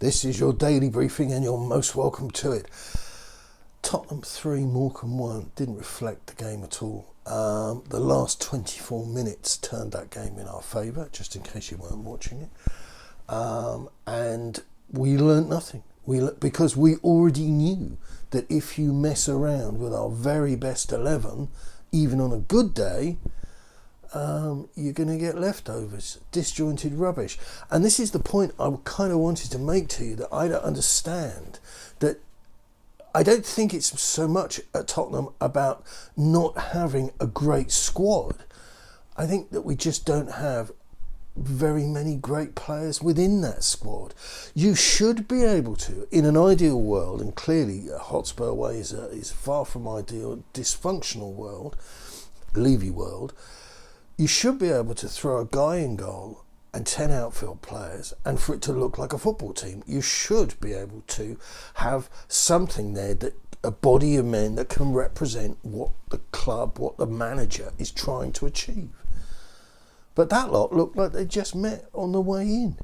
This is your daily briefing and you're most welcome to it. Tottenham 3, Morecambe 1 didn't reflect the game at all. The last 24 minutes turned that game in our favour, just in case you weren't watching it. And we learnt nothing. Because we already knew that if you mess around with our very best 11, even on a good day, you're going to get leftovers, disjointed rubbish. And this is the point I kind of wanted to make to you, that I don't understand, that I don't think it's so much at Tottenham about not having a great squad. I think that we just don't have very many great players within that squad. You should be able to, in an ideal world, and clearly HOTSPUR way is far from ideal, dysfunctional world, Levy world, you should be able to throw a guy in goal and 10 outfield players, and for it to look like a football team. You should be able to have something there, that a body of men that can represent what the club, what the manager is trying to achieve. But that lot looked like they just met on the way in.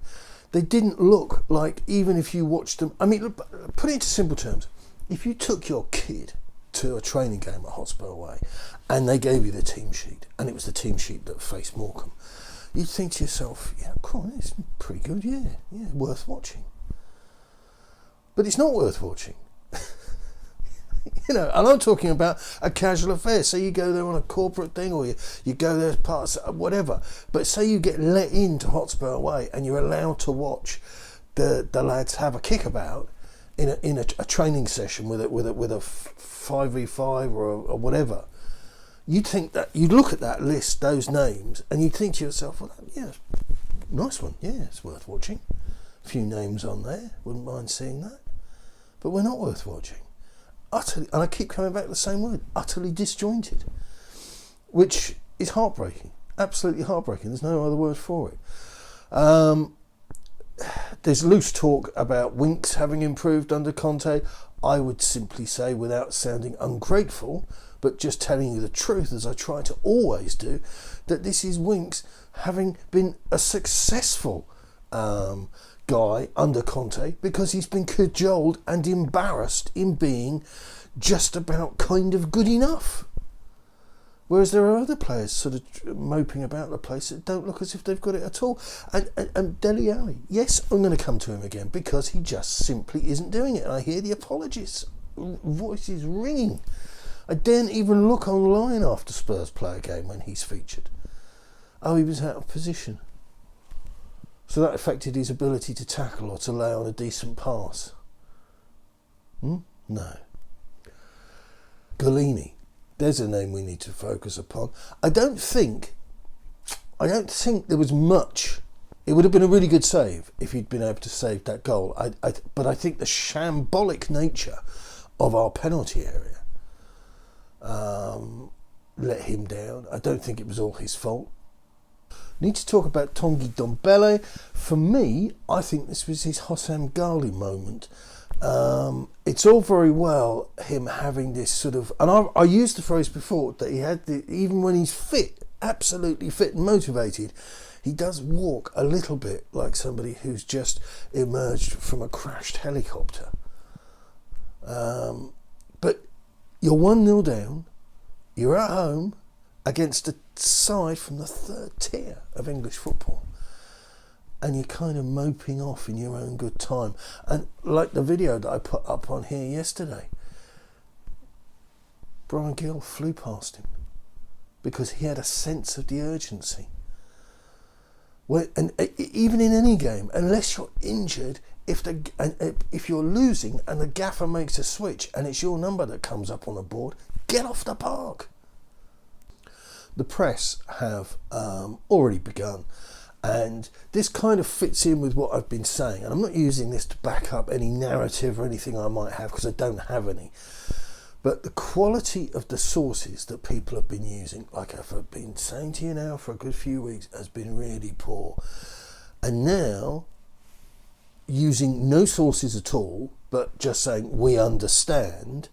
They didn't look like, even if you watched them, I mean, put it into simple terms, if you took your kid to a training game at HOTSPUR away and they gave you the team sheet, and it was the team sheet that faced Morecambe, you'd think to yourself, yeah, come on, it's pretty good, yeah, worth watching. But it's not worth watching. And I'm talking about a casual affair. Say you go there on a corporate thing, or you go there as part of whatever. But say you get let into HOTSPUR away and you're allowed to watch the lads have a kickabout in a training session with a 5v5 or whatever. You'd think that, you'd look at that list, those names, and you'd think to yourself, well, yeah, nice one, yeah, it's worth watching. A few names on there, wouldn't mind seeing that. But we're not worth watching. Utterly, and I keep coming back to the same word, utterly disjointed, which is heartbreaking, absolutely heartbreaking. There's no other word for it. There's loose talk about Winks having improved under Conte. I would simply say, without sounding ungrateful, but just telling you the truth, as I try to always do, that this is Winks having been a successful guy under Conte, because he's been cajoled and embarrassed in being just about kind of good enough. Whereas there are other players sort of moping about the place that don't look as if they've got it at all. And Dele Alli, yes, I'm going to come to him again, because he just simply isn't doing it. And I hear the apologies, voices ringing. I daren't even look online after Spurs play a game when he's featured. Oh, he was out of position. So that affected his ability to tackle or to lay on a decent pass. No. Golini, there's a name we need to focus upon. I don't think there was much. It would have been a really good save if he'd been able to save that goal. But I think the shambolic nature of our penalty area let him down. I don't think it was all his fault. Need to talk about Tanguy Ndombele. For me, I think this was his Hossam Ghali moment. It's all very well him having this sort of, and I used the phrase before, that he had even when he's fit, absolutely fit and motivated, he does walk a little bit like somebody who's just emerged from a crashed helicopter. But you're 1-0 down, you're at home against a side from the third tier of English football, and you're kind of moping off in your own good time. And like the video that I put up on here yesterday, Brian Gill flew past him because he had a sense of the urgency. And even in any game, unless you're injured, if you're losing and the gaffer makes a switch and it's your number that comes up on the board, get off the park. The press have already begun, and this kind of fits in with what I've been saying, and I'm not using this to back up any narrative or anything I might have, because I don't have any, but the quality of the sources that people have been using, like I've been saying to you now for a good few weeks, has been really poor. And now, using no sources at all, but just saying we understand,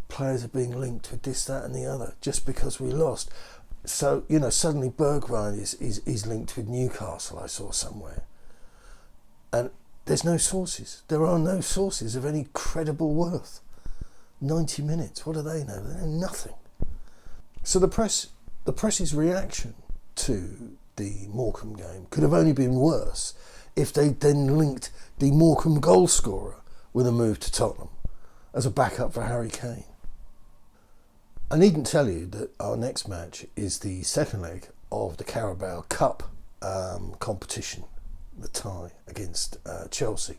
players are being linked with this, that and the other just because we lost. So, suddenly Bergwijn is linked with Newcastle, I saw somewhere. And there's no sources. There are no sources of any credible worth. 90 minutes, what do they know? They know nothing. So the press's reaction to the Morecambe game could have only been worse if they then linked the Morecambe goal scorer with a move to Tottenham as a backup for Harry Kane. I needn't tell you that our next match is the second leg of the Carabao Cup competition, the tie against Chelsea.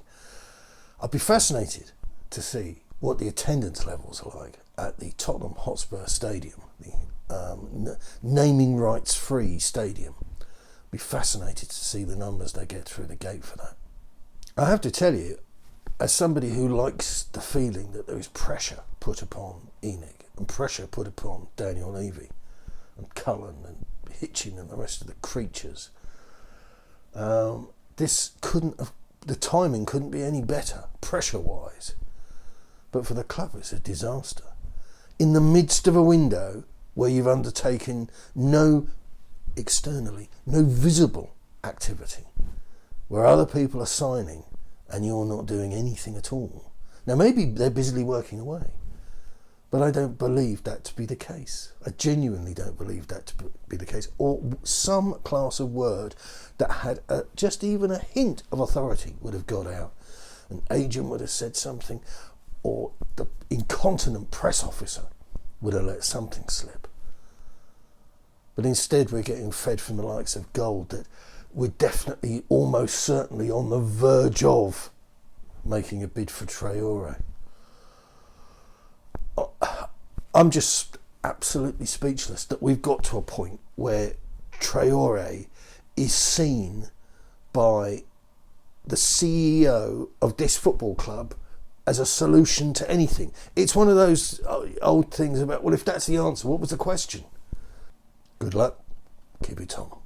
I'd be fascinated to see what the attendance levels are like at the Tottenham HOTSPUR Stadium, the naming rights free stadium. Be fascinated to see the numbers they get through the gate for that. I have to tell you, as somebody who likes the feeling that there is pressure put upon Enoch and pressure put upon Daniel Levy and Cullen and Hitchin and the rest of the creatures, this couldn't have, the timing couldn't be any better pressure wise. But for the club it's a disaster. In the midst of a window where you've undertaken no visible activity, where other people are signing and you're not doing anything at all. Now maybe they're busily working away, but I don't believe that to be the case. I genuinely don't believe that to be the case. Or some class of word that had just even a hint of authority would have got out. An agent would have said something, or the incontinent press officer would have let something slip. But instead we're getting fed from the likes of Gold that we're definitely, almost certainly on the verge of making a bid for Traore. I'm just absolutely speechless that we've got to a point where Traore is seen by the CEO of this football club as a solution to anything. It's one of those old things about, well, if that's the answer, what was the question? Good luck. Keep it on.